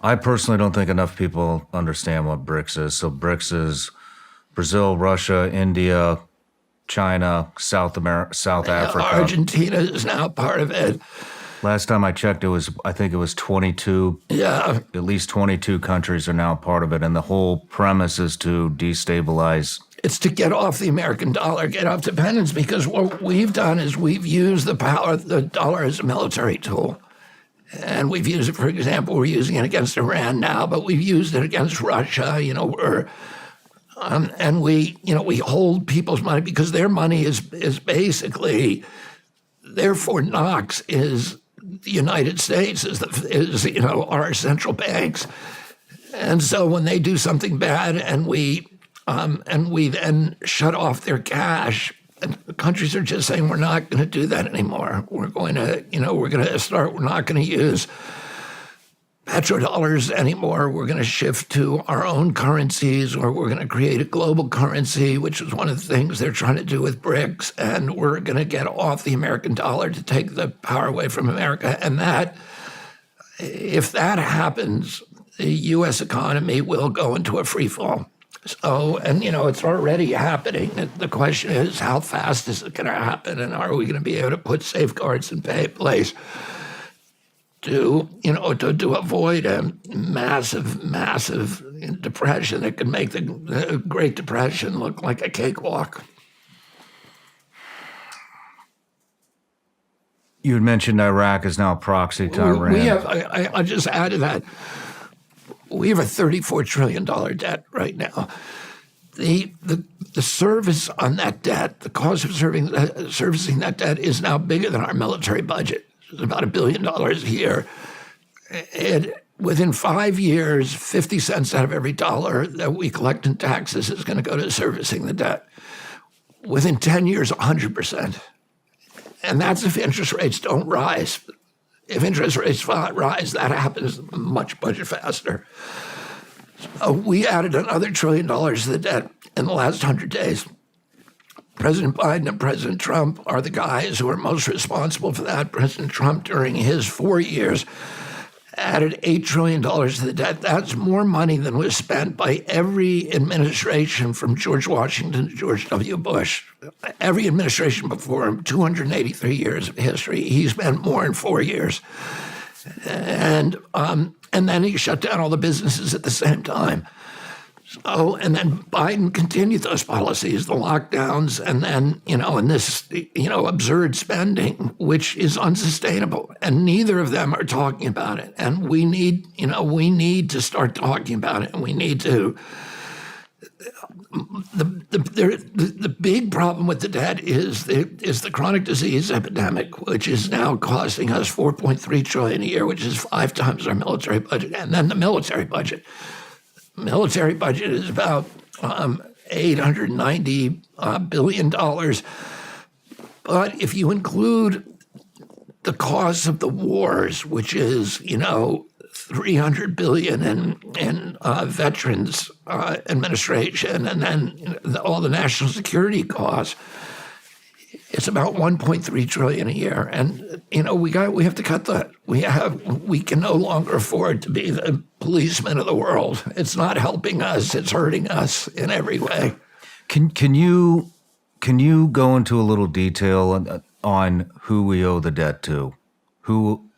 I personally don't think enough people understand what BRICS is. So BRICS is Brazil, Russia, India, China, South Africa. Argentina is now part of it. Last time I checked, I think it was 22. Yeah. At least 22 countries are now part of it, and the whole premise is to destabilize. It's to get off the American dollar, get off dependence, because what we've done is we've used the power of the dollar as a military tool. And we've used it, for example, we're using it against Iran now, but we've used it against Russia, and we hold people's money because their money is basically, their Fort Knox is the United States, is our central banks. And so when they do something bad and we then shut off their cash, and the countries are just saying, we're not going to do that anymore. We're not going to use petrodollars anymore. We're going to shift to our own currencies, or we're going to create a global currency, which is one of the things they're trying to do with BRICS. And we're going to get off the American dollar to take the power away from America. And if that happens, the U.S. economy will go into a free fall. So, it's already happening. The question is, how fast is it going to happen? And are we going to be able to put safeguards in place to avoid a massive depression that could make the Great Depression look like a cakewalk? You had mentioned Iraq is now a proxy to Iran. I just added that. We have a $34 trillion debt right now. The service on that debt, the cost of servicing that debt is now bigger than our military budget. It's about $1 billion a year. And within 5 years, 50 cents out of every dollar that we collect in taxes is going to go to servicing the debt. Within 10 years, 100%. And that's if interest rates don't rise. If interest rates rise, that happens much faster. So we added another $1 trillion to the debt in the last 100 days. President Biden and President Trump are the guys who are most responsible for that. President Trump, during his 4 years, added $8 trillion to the debt. That's more money than was spent by every administration from George Washington to George W. Bush. Every administration before him, 283 years of history, he spent more in 4 years. And then he shut down all the businesses at the same time. So, and then Biden continued those policies, the lockdowns, and then, and this, absurd spending, which is unsustainable. And neither of them are talking about it. And we need to start talking about it. And we need to, the big problem with the debt is the chronic disease epidemic, which is now costing us $4.3 trillion a year, which is 5 times our military budget. And then the military budget. Military budget is about $890 billion. But if you include the cost of the wars, which is, $300 billion in veterans administration, and then all the national security costs, it's about $1.3 trillion a year. And, we have to cut that. We can no longer afford to be the policeman of the world. It's not helping us. It's hurting us in every way. Can you go into a little detail on who we owe the debt to? Who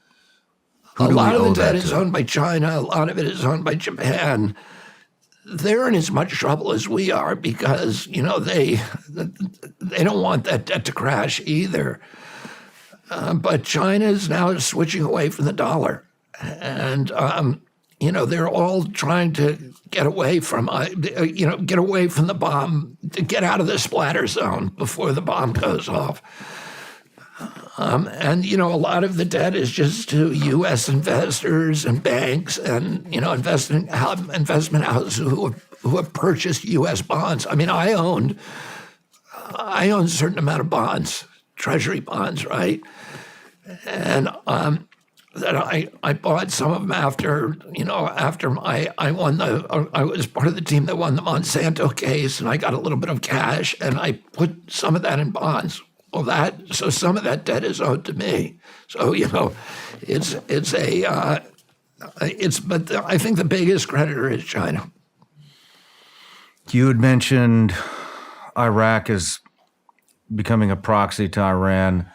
a lot of the debt is owned by China. A lot of it is owned by Japan. They're in as much trouble as we are because, they don't want that debt to crash either. But China is now switching away from the dollar. And, they're all trying to get away from the bomb, to get out of the splatter zone before the bomb goes off. And a lot of the debt is just to U.S. investors and banks and, investment houses who have purchased U.S. bonds. I mean, I own a certain amount of bonds, treasury bonds, right? And that I bought some of them after I was part of the team that won the Monsanto case, and I got a little bit of cash, and I put some of that in bonds. So some of that debt is owed to me. So, it's a But I think the biggest creditor is China. You had mentioned Iraq is becoming a proxy to Iran.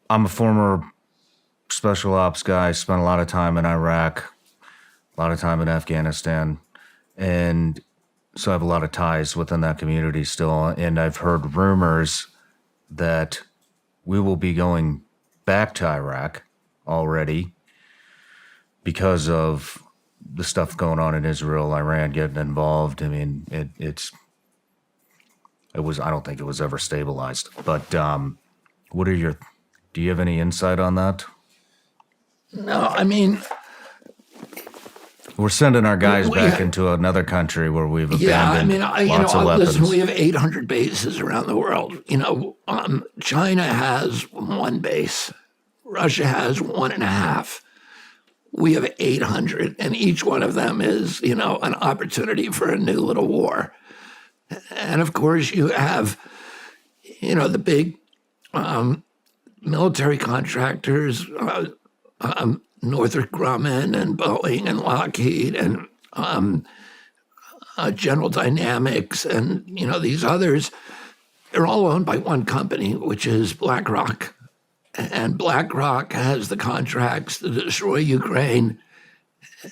I'm a former special ops guy, spent a lot of time in Iraq, a lot of time in Afghanistan, and so I have a lot of ties within that community still. And I've heard rumors that we will be going back to Iraq already because of the stuff going on in Israel, Iran getting involved. I mean, it was, I don't think it was ever stabilized. But do you have any insight on that? No, I mean, we're sending our guys back into another country where we've abandoned lots of weapons. Listen, we have 800 bases around the world. China has one base. Russia has 1.5. We have 800, and each one of them is, an opportunity for a new little war. And of course, you have, the big military contractors, Northrop Grumman and Boeing and Lockheed and General Dynamics and, these others. They're all owned by one company, which is BlackRock. And BlackRock has the contracts to destroy Ukraine,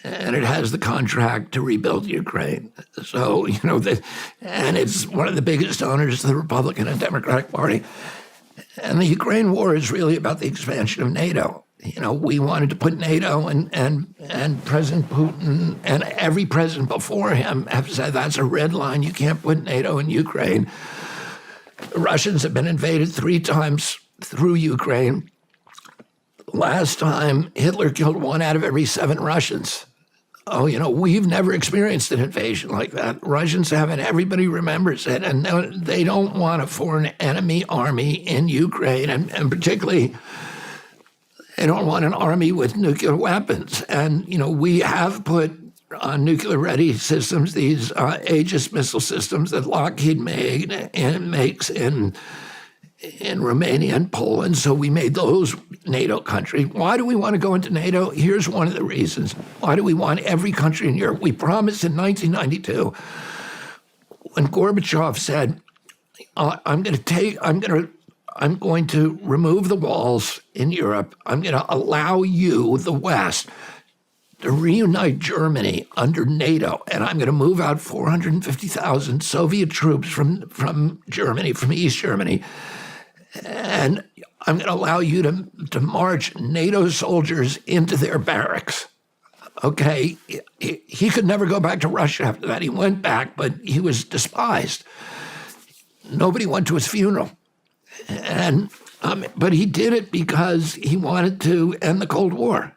and it has the contract to rebuild Ukraine. So, and it's one of the biggest owners of the Republican and Democratic Party. And the Ukraine war is really about the expansion of NATO. We wanted to put NATO, and President Putin and every president before him have said that's a red line. You can't put NATO in Ukraine. The Russians have been invaded 3 times through Ukraine. Last time, Hitler killed 1 out of every 7 Russians. Oh, we've never experienced an invasion like that. Russians haven't. Everybody remembers it. And they don't want a foreign enemy army in Ukraine. And particularly, they don't want an army with nuclear weapons. And, we have put nuclear-ready systems, these Aegis missile systems that Lockheed makes in Romania and Poland, so we made those NATO countries. Why do we want to go into NATO? Here's one of the reasons. Why do we want every country in Europe? We promised in 1992, when Gorbachev said, I'm going to remove the walls in Europe. I'm going to allow you, the West, to reunite Germany under NATO, and I'm going to move out 450,000 Soviet troops from Germany, from East Germany, and I'm going to allow you to march NATO soldiers into their barracks. Okay, he could never go back to Russia after that. He went back, but he was despised. Nobody went to his funeral. And but he did it because he wanted to end the Cold War.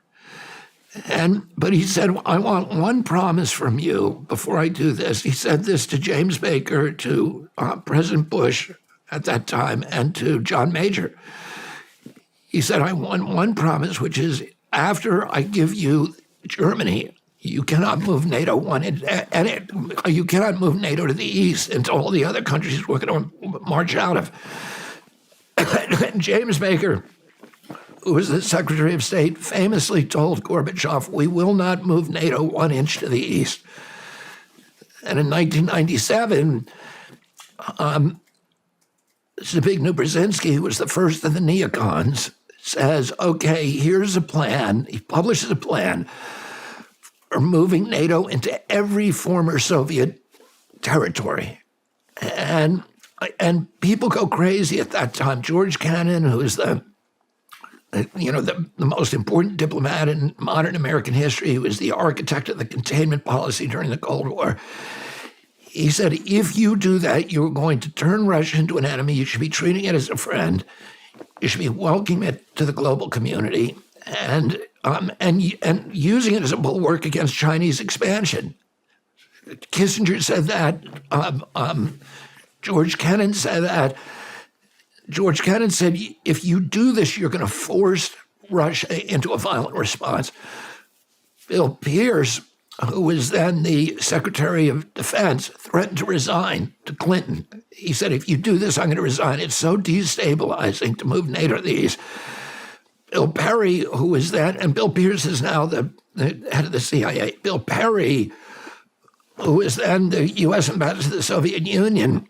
But he said, I want one promise from you before I do this. He said this to James Baker, to President Bush at that time, and to John Major. He said, I want one promise, which is after I give you Germany, you cannot move NATO you cannot move NATO to the east until all the other countries we're going to march out of. James Baker, who was the Secretary of State, famously told Gorbachev, we will not move NATO 1 inch to the east. And in 1997, Zbigniew Brzezinski, who was the first of the neocons, says, okay, here's a plan. He publishes a plan for moving NATO into every former Soviet territory. And people go crazy at that time. George Kennan, who is the most important diplomat in modern American history, who was the architect of the containment policy during the Cold War, he said, if you do that, you're going to turn Russia into an enemy. You should be treating it as a friend. You should be welcoming it to the global community and using it as a bulwark against Chinese expansion. Kissinger said that. George Kennan said that. George Kennan said, if you do this, you're going to force Russia into a violent response. Bill Pierce, who was then the Secretary of Defense, threatened to resign to Clinton. He said, if you do this, I'm going to resign. It's so destabilizing to move NATO to the east. Bill Perry, who was then, and Bill Pierce is now the head of the CIA. Bill Perry, who was then the U.S. ambassador to the Soviet Union,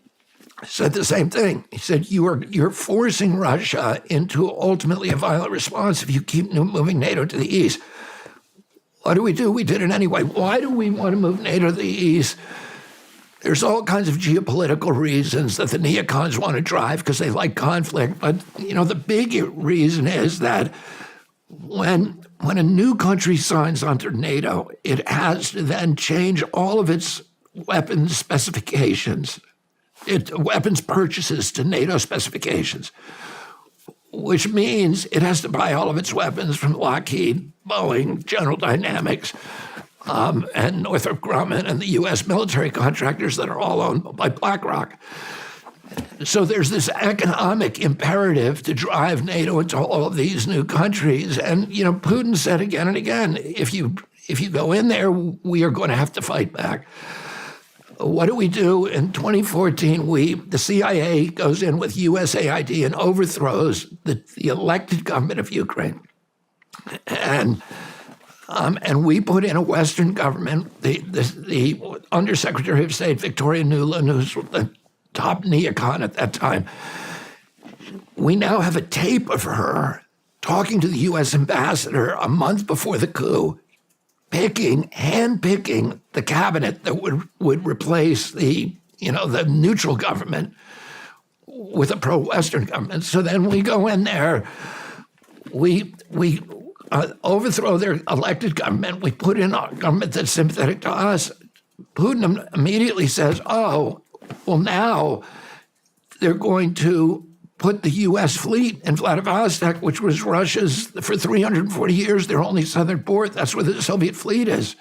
said the same thing. He said, you're forcing Russia into ultimately a violent response if you keep moving NATO to the east. What do? We did it anyway. Why do we want to move NATO to the east? There's all kinds of geopolitical reasons that the neocons want to drive because they like conflict. But, the big reason is that when a new country signs onto NATO, it has to then change all of its weapons specifications, weapons purchases to NATO specifications, which means it has to buy all of its weapons from Lockheed, Boeing, General Dynamics, and Northrop Grumman and the U.S. military contractors that are all owned by BlackRock. So there's this economic imperative to drive NATO into all of these new countries. And, Putin said again and again, if you go in there, we are going to have to fight back. What do we do? In 2014, the CIA goes in with USAID and overthrows the elected government of Ukraine. And we put in a Western government. The Undersecretary of State, Victoria Nuland, who's the top neocon at that time, we now have a tape of her talking to the U.S. ambassador a month before the coup, handpicking the cabinet that would replace the neutral government with a pro-Western government. So then we go in there, we overthrow their elected government. We put in a government that's sympathetic to us. Putin immediately says, oh, well, now they're going to put the U.S. fleet in Vladivostok, which was Russia's, for 340 years, their only southern port. That's where the Soviet fleet is,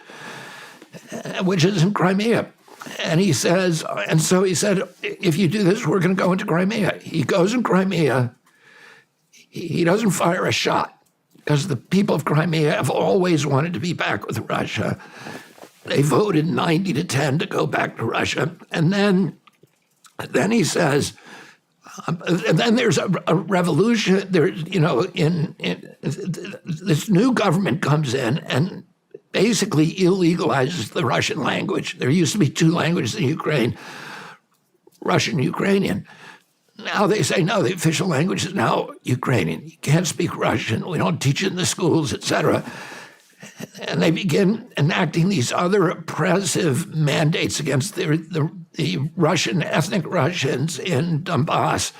which is in Crimea. And he says, and so he said, if you do this, we're going to go into Crimea. He goes in Crimea. He doesn't fire a shot because the people of Crimea have always wanted to be back with Russia. They voted 90-10 to go back to Russia. And then he says, and then there's a revolution. There, this new government comes in and basically illegalizes the Russian language. There used to be two languages in Ukraine, Russian and Ukrainian. Now they say, no, the official language is now Ukrainian. You can't speak Russian. We don't teach it in the schools, etc. And they begin enacting these other oppressive mandates against the Russian, ethnic Russians in Donbass.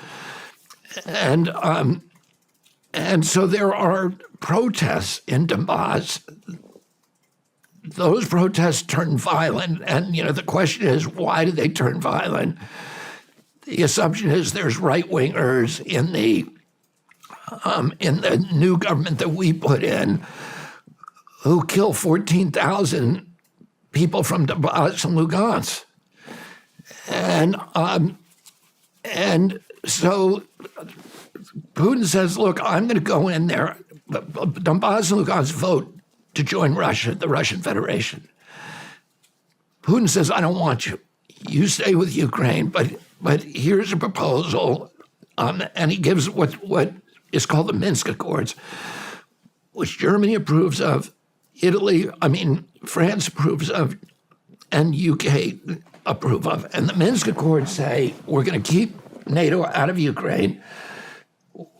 And so there are protests in Donbass. Those protests turn violent. And, the question is, why do they turn violent? The assumption is there's right-wingers in the new government that we put in who kill 14,000 people from Donbass and Lugansk. And so Putin says, look, I'm going to go in there. Donbass and Lugansk vote to join Russia, the Russian Federation. Putin says, I don't want you. You stay with Ukraine, but here's a proposal. And he gives what is called the Minsk Accords, which Germany approves of, France approves of, and UK approve of. And the Minsk Accords say, we're going to keep NATO out of Ukraine.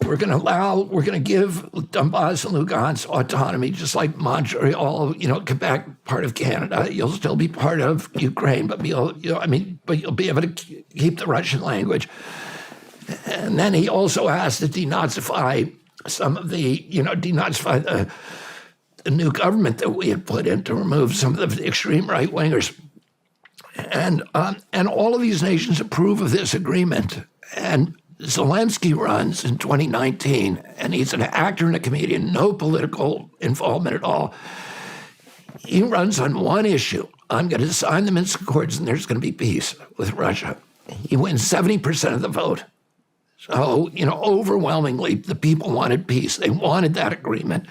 We're going to give Donbass and Lugansk autonomy, just like Montreal, Quebec, part of Canada. You'll still be part of Ukraine, but you'll be able to keep the Russian language. And then he also asked to denazify some of denazify the new government that we had put in to remove some of the extreme right-wingers. And all of these nations approve of this agreement. And Zelensky runs in 2019, and he's an actor and a comedian, no political involvement at all. He runs on one issue. I'm going to sign the Minsk Accords, and there's going to be peace with Russia. He wins 70% of the vote. So, overwhelmingly, the people wanted peace. They wanted that agreement.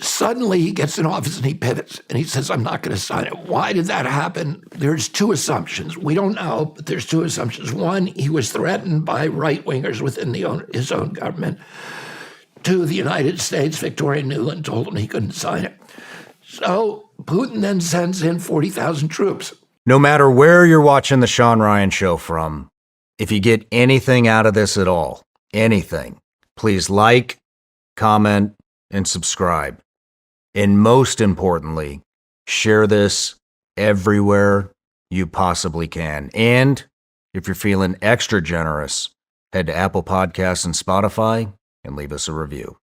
Suddenly, he gets in office and he pivots, and he says, I'm not going to sign it. Why did that happen? There's two assumptions. We don't know, but there's two assumptions. One, he was threatened by right-wingers within his own government. to the United States. Victoria Nuland told him he couldn't sign it. So Putin then sends in 40,000 troops. No matter where you're watching the Shawn Ryan Show from, if you get anything out of this at all, anything, please like, comment, and subscribe. And most importantly, share this everywhere you possibly can. And if you're feeling extra generous, head to Apple Podcasts and Spotify and leave us a review.